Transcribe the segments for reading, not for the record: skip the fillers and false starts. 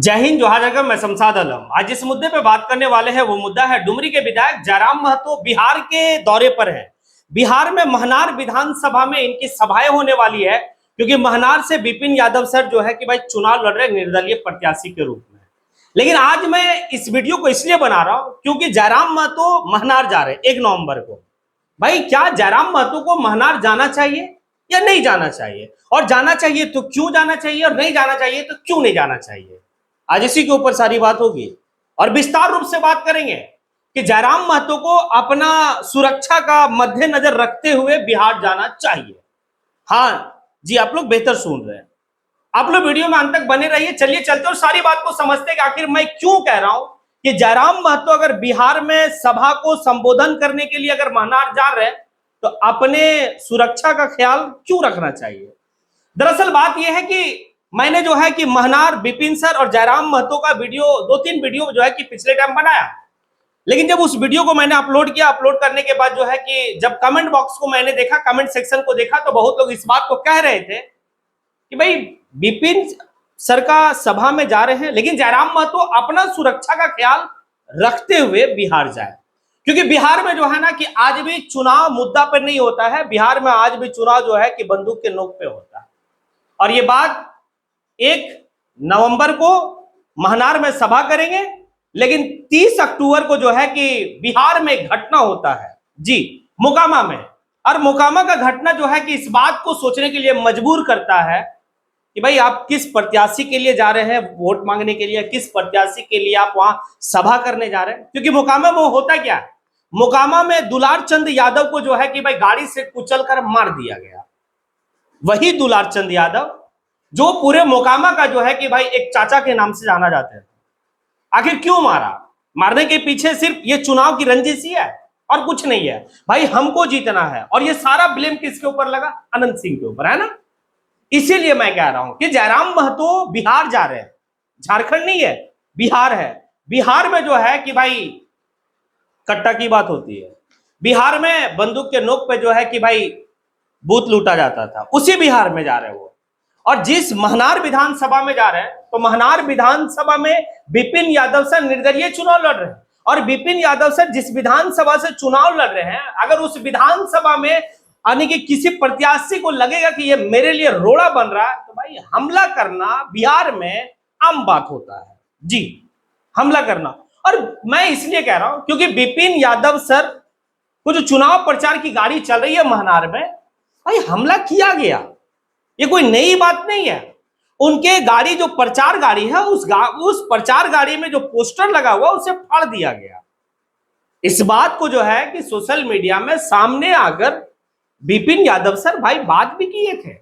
जय हिंद, जोहार जगह। मैं शमशाद आलम। आज जिस मुद्दे पे बात करने वाले हैं वो मुद्दा है डुमरी के विधायक जयराम महतो बिहार के दौरे पर हैं। बिहार में महनार विधानसभा में इनकी सभाएं होने वाली है, क्योंकि महनार से विपिन यादव सर जो है कि भाई चुनाव लड़ रहे निर्दलीय प्रत्याशी के रूप में। लेकिन आज मैं इस वीडियो को इसलिए बना रहा हूं क्योंकि जयराम महतो महनार जा रहे हैं 1 नवंबर को। भाई क्या जयराम महतो को महनार जाना चाहिए या नहीं जाना चाहिए, और जाना चाहिए तो क्यों जाना चाहिए, और नहीं जाना चाहिए तो क्यों नहीं जाना चाहिए। आज इसी के ऊपर सारी बात होगी और विस्तार रूप से बात करेंगे कि जयराम महतो को अपना सुरक्षा का मद्देनजर रखते हुए बिहार जाना चाहिए। हाँ जी, आप लोग बेहतर सुन रहे हैं। आप लोग वीडियो में अंत तक बने रहिए। चलिए चलते और सारी बात को समझते हैं कि आखिर मैं क्यों कह रहा हूं कि जयराम महतो अगर बिहार में सभा को संबोधन करने के लिए अगर महनार जा रहे हैं तो अपने सुरक्षा का ख्याल क्यों रखना चाहिए। दरअसल बात यह है कि मैंने जो है कि महनार विपिन सर और जयराम महतो का वीडियो 2-3 वीडियो जो है कि पिछले टाइम बनाया, लेकिन जब उस वीडियो को मैंने अपलोड किया, अपलोड करने के बाद जो है कि जब कमेंट बॉक्स को मैंने देखा, कमेंट सेक्शन को देखा, तो बहुत लोग इस बात को कह रहे थे कि भाई विपिन सर का सभा में जा रहे हैं लेकिन जयराम महतो अपना सुरक्षा का ख्याल रखते हुए बिहार जाए। क्योंकि बिहार में जो है ना कि आज भी चुनाव मुद्दा पर नहीं होता है, बिहार में आज भी चुनाव जो है कि बंदूक के नोक पे होता है। और ये बात 1 नवंबर को महनार में सभा करेंगे, लेकिन 30 अक्टूबर को जो है कि बिहार में घटना होता है जी, मोकामा में। और मोकामा का घटना जो है कि इस बात को सोचने के लिए मजबूर करता है कि भाई आप किस प्रत्याशी के लिए जा रहे हैं वोट मांगने के लिए, किस प्रत्याशी के लिए आप वहां सभा करने जा रहे हैं। क्योंकि मोकामा में होता क्या है, मोकामा में दुलार चंद यादव को जो है कि भाई गाड़ी से कुचल कर मार दिया गया। वही दुलार चंद यादव जो पूरे मोकामा का जो है कि भाई एक चाचा के नाम से जाना जाता है। आखिर क्यों मारा? मारने के पीछे सिर्फ ये चुनाव की रंजिश ही है और कुछ नहीं है। भाई हमको जीतना है, और ये सारा ब्लेम किसके ऊपर लगा? अनंत सिंह के ऊपर, है ना। इसीलिए मैं कह रहा हूं कि जयराम महतो बिहार जा रहे हैं। झारखंड नहीं है, बिहार है। बिहार में जो है कि भाई कट्टा की बात होती है, बिहार में बंदूक के नोक पे जो है कि भाई बूथ लूटा जाता था, उसी बिहार में जा रहे हैं वो। और जिस महनार विधानसभा में जा रहे हैं तो महनार विधानसभा में विपिन यादव सर निर्दलीय चुनाव लड़ रहे हैं। और विपिन यादव सर जिस विधानसभा से चुनाव लड़ रहे हैं, अगर उस विधानसभा में यानी कि किसी प्रत्याशी को लगेगा कि ये मेरे लिए रोड़ा बन रहा है, तो भाई हमला करना बिहार में आम बात होता है जी, हमला करना। और मैं इसलिए कह रहा हूं क्योंकि विपिन यादव सर को जो चुनाव प्रचार की गाड़ी चल रही है महनार में, भाई हमला किया गया, ये कोई नई बात नहीं है। उनके गाड़ी जो प्रचार गाड़ी है उस प्रचार गाड़ी में जो पोस्टर लगा हुआ उसे फाड़ दिया गया। इस बात को जो है कि सोशल मीडिया में सामने आकर विपिन यादव सर भाई बात भी किए थे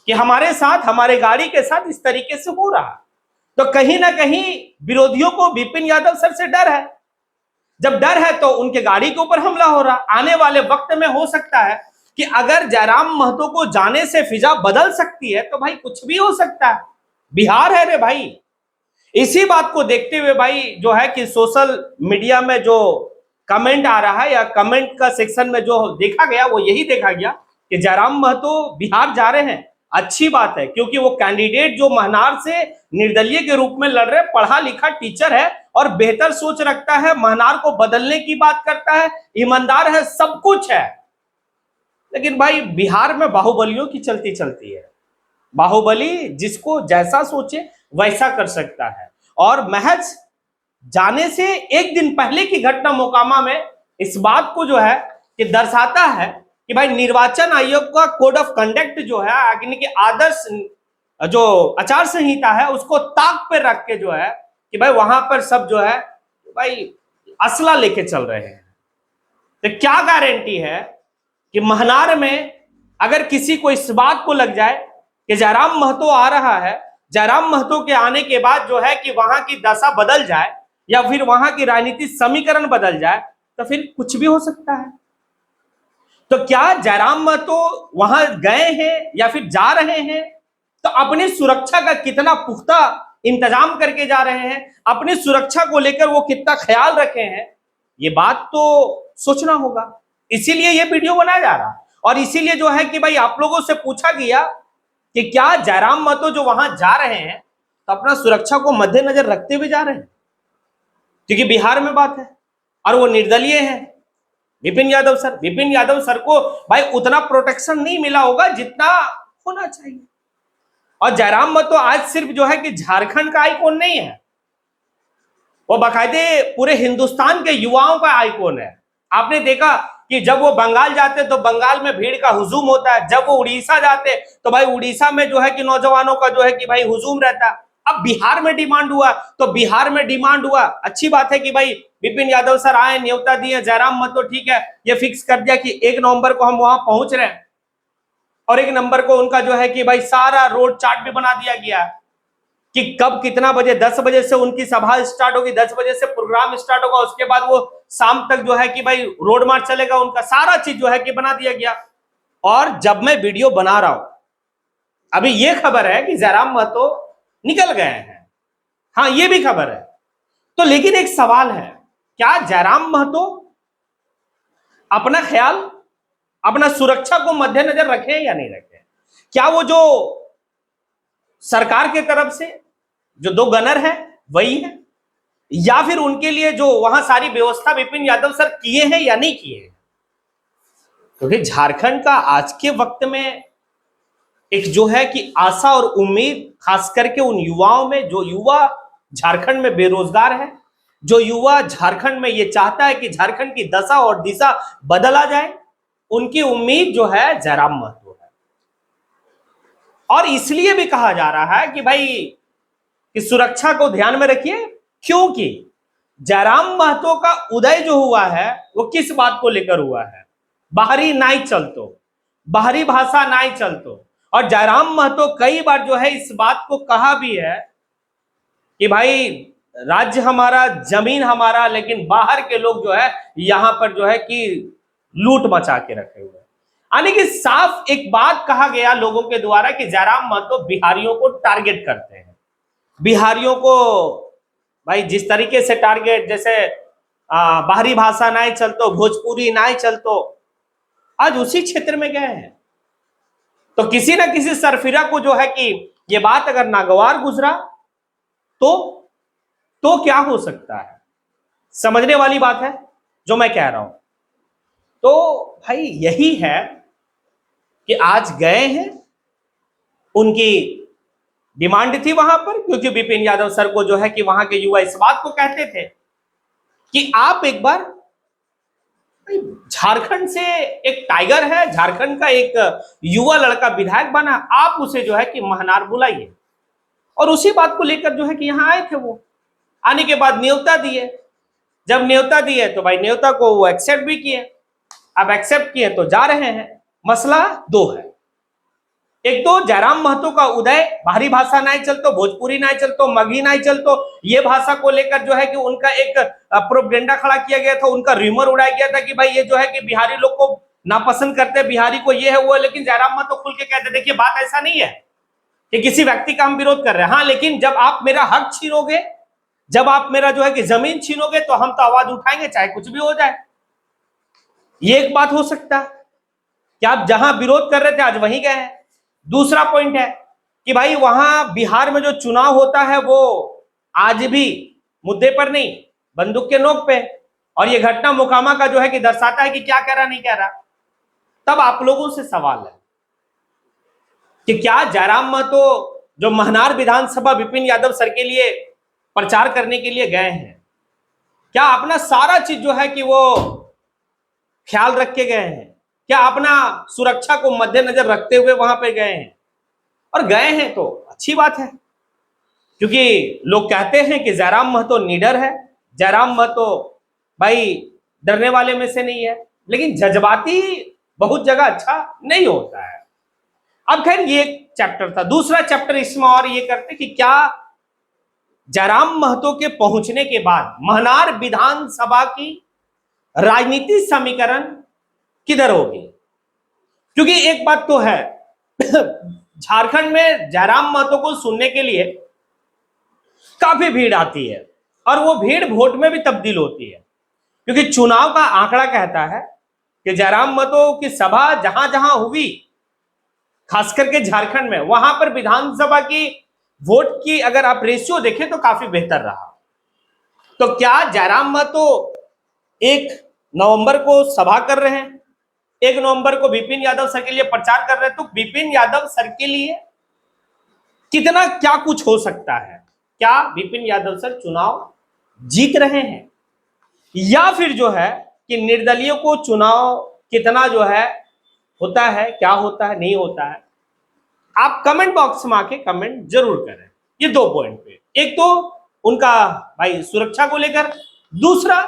कि हमारे साथ, हमारे गाड़ी के साथ इस तरीके से हो रहा। तो कहीं ना कहीं विरोधियों को विपिन यादव सर से डर है। जब डर है तो उनके गाड़ी के ऊपर हमला हो रहा। आने वाले वक्त में हो सकता है कि अगर जयराम महतो को जाने से फिजा बदल सकती है तो भाई कुछ भी हो सकता है। बिहार है रे भाई। इसी बात को देखते हुए भाई जो है कि सोशल मीडिया में जो कमेंट आ रहा है या कमेंट का सेक्शन में जो देखा गया वो यही देखा गया कि जयराम महतो बिहार जा रहे हैं। अच्छी बात है, क्योंकि वो कैंडिडेट जो महनार से निर्दलीय के रूप में लड़ रहे, पढ़ा लिखा टीचर है और बेहतर सोच रखता है, महनार को बदलने की बात करता है, ईमानदार है, सब कुछ है। लेकिन भाई बिहार में बाहुबलियों की चलती चलती है। बाहुबली जिसको जैसा सोचे वैसा कर सकता है। और महज जाने से 1 दिन पहले की घटना मोकामा में इस बात को जो है कि दर्शाता है कि भाई निर्वाचन आयोग का कोड ऑफ कंडक्ट जो है, यानी कि आदर्श जो आचार संहिता है, उसको ताक पे रख के जो है कि भाई वहां पर सब जो है भाई असला लेके चल रहे हैं। तो क्या गारंटी है कि महनार में अगर किसी को इस बात को लग जाए कि जयराम महतो आ रहा है, जयराम महतो के आने के बाद जो है कि वहां की दशा बदल जाए या फिर वहां की राजनीतिक समीकरण बदल जाए, तो फिर कुछ भी हो सकता है। तो क्या जयराम महतो वहां गए हैं या फिर जा रहे हैं तो अपनी सुरक्षा का कितना पुख्ता इंतजाम करके जा रहे हैं, अपनी सुरक्षा को लेकर वो कितना ख्याल रखे हैं, ये बात तो सोचना होगा। इसीलिए ये वीडियो बनाया जा रहा और इसीलिए जो है कि भाई आप लोगों से पूछा गया कि क्या जयराम महतो जो वहां जा रहे हैं अपना सुरक्षा को मद्देनजर रखते हुए जा रहे हैं, क्योंकि बिहार में बात है और वो निर्दलीय है विपिन यादव सर। विपिन यादव सर को भाई उतना प्रोटेक्शन नहीं मिला होगा जितना होना चाहिए। और जयराम महतो आज सिर्फ जो है कि झारखंड का आइकॉन नहीं है, वो बाकायदे पूरे हिंदुस्तान के युवाओं का आइकॉन है। आपने देखा कि जब वो बंगाल जाते तो बंगाल में भीड़ का हुजूम होता है, जब वो उड़ीसा जाते तो भाई उड़ीसा में जो है कि नौजवानों का जो है कि भाई हुजूम रहता है। अब बिहार में डिमांड हुआ तो बिहार में डिमांड हुआ। अच्छी बात है कि भाई विपिन यादव सर आए, न्योता दिए, जयराम महतो ठीक है ये फिक्स कर दिया कि 1 नवंबर को हम वहां पहुंच रहे हैं, और 1 नवंबर को उनका जो है कि भाई सारा रोड चार्ट भी बना दिया गया कि कब कितना बजे, 10 बजे से उनकी सभा स्टार्ट होगी, 10 बजे से प्रोग्राम स्टार्ट होगा, उसके बाद वो शाम तक जो है कि भाई रोड मार्च चलेगा, उनका सारा चीज जो है कि बना दिया गया। और जब मैं वीडियो बना रहा हूं अभी ये खबर है कि जयराम महतो निकल गए हैं, हाँ ये भी खबर है। तो लेकिन एक सवाल है, क्या जयराम महतो अपना ख्याल, अपना सुरक्षा को मद्देनजर रखें या नहीं रखें? क्या वो जो सरकार के तरफ से जो 2 गनर है वही है, या फिर उनके लिए जो वहां सारी व्यवस्था विपिन यादव सर किए हैं या नहीं किए हैं? क्योंकि झारखंड का आज के वक्त में एक जो है कि आशा और उम्मीद, खास करके उन युवाओं में, जो युवा झारखंड में बेरोजगार है, जो युवा झारखंड में ये चाहता है कि झारखंड की दशा और दिशा बदला जाए, उनकी उम्मीद जो है जयराम महतो है। और इसलिए भी कहा जा रहा है कि भाई कि सुरक्षा को ध्यान में रखिए, क्योंकि जयराम महतो का उदय जो हुआ है वो किस बात को लेकर हुआ है? बाहरी नाई चलतो, बाहरी भाषा नाई चलतो। और जयराम महतो कई बार जो है इस बात को कहा भी है कि भाई राज्य हमारा, जमीन हमारा, लेकिन बाहर के लोग जो है यहां पर जो है कि लूट मचा के रखे हुए। यानी कि साफ एक बात कहा गया लोगों के द्वारा कि जयराम महतो बिहारियों को टारगेट करते हैं। बिहारियों को भाई जिस तरीके से टारगेट, जैसे बाहरी भाषा नाई चलतो, भोजपुरी नाई चलतो, आज उसी क्षेत्र में गए हैं। तो किसी ना किसी सरफिरा को जो है कि ये बात अगर नागवार गुजरा तो क्या हो सकता है? समझने वाली बात है जो मैं कह रहा हूं। तो भाई यही है कि आज गए हैं, उनकी डिमांड थी वहां पर, क्योंकि विपिन यादव सर को जो है कि वहां के युवा इस बात को कहते थे कि आप एक बार, झारखंड से एक टाइगर है, झारखंड का एक युवा लड़का विधायक बना, आप उसे जो है कि महनार बुलाइए। और उसी बात को लेकर जो है कि यहां आए थे। वो आने के बाद न्योता दिए, जब न्योता दिए तो भाई न्योता को वो एक्सेप्ट भी किए। अब एक्सेप्ट किए तो जा रहे हैं। मसला 2 है। एक तो जयराम महतो का उदय, बाहरी भाषा नहीं चलतो, भोजपुरी नहीं चलतो, मगही नहीं चलतो, ये भाषा को लेकर जो है कि उनका एक प्रोपेगेंडा खड़ा किया गया था, उनका र्यूमर उड़ाया गया था कि भाई ये जो है कि बिहारी लोग को नापसंद करते, बिहारी को ये है वो है। लेकिन जयराम महतो खुल के कहते, देखिए बात ऐसा नहीं है कि किसी व्यक्ति का हम विरोध कर रहे हैं, हाँ लेकिन जब आप मेरा हक छीनोगे, जब आप मेरा जो है कि जमीन छीनोगे तो हम तो आवाज उठाएंगे, चाहे कुछ भी हो जाए। ये एक बात हो सकता है कि आप जहां विरोध कर रहे थे आज वहीं गए हैं। दूसरा पॉइंट है कि भाई वहां बिहार में जो चुनाव होता है वो आज भी मुद्दे पर नहीं, बंदूक के नोक पे, और ये घटना मोकामा का जो है कि दर्शाता है कि क्या कह रहा नहीं कह रहा। तब आप लोगों से सवाल है कि क्या जयराम महतो जो महनार विधानसभा विपिन यादव सर के लिए प्रचार करने के लिए गए हैं, क्या अपना सारा चीज जो है कि वो ख्याल रख के गए हैं? क्या अपना सुरक्षा को मद्देनजर रखते हुए वहां पे गए हैं? और गए हैं तो अच्छी बात है, क्योंकि लोग कहते हैं कि जयराम महतो निडर है, जयराम महतो भाई डरने वाले में से नहीं है। लेकिन जज्बाती बहुत जगह अच्छा नहीं होता है। अब खैर ये एक चैप्टर था। दूसरा चैप्टर इसमें और ये करते कि क्या जयराम महतो के पहुंचने के बाद महनार विधानसभा की राजनीति समीकरण किधर होगी? क्योंकि एक बात तो है झारखंड में जयराम महतो को सुनने के लिए काफी भीड़ आती है, और वो भीड़ वोट में भी तब्दील होती है, क्योंकि चुनाव का आंकड़ा कहता है कि जयराम महतो की सभा जहां जहां हुई, खास करके झारखंड में, वहां पर विधानसभा की वोट की अगर आप रेशियो देखें तो काफी बेहतर रहा। तो क्या जयराम महतो 1 नवंबर को सभा कर रहे हैं, 1 नवंबर को विपिन यादव सर के लिए प्रचार कर रहे हैं, तो विपिन यादव सर के लिए कितना क्या कुछ हो सकता है? क्या विपिन यादव सर चुनाव जीत रहे हैं, या फिर जो है कि निर्दलीय को चुनाव कितना जो है होता है, क्या होता है, नहीं होता है? आप कमेंट बॉक्स में आके कमेंट जरूर करें। ये 2 पॉइंट पे, एक तो उनका भाई सुरक्षा को लेकर, दूसरा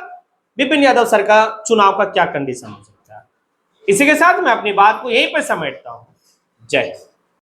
विपिन यादव सर का चुनाव का क्या कंडीशन हो सकता है। इसी के साथ मैं अपनी बात को यहीं पे समेटता हूं। जय हिंद।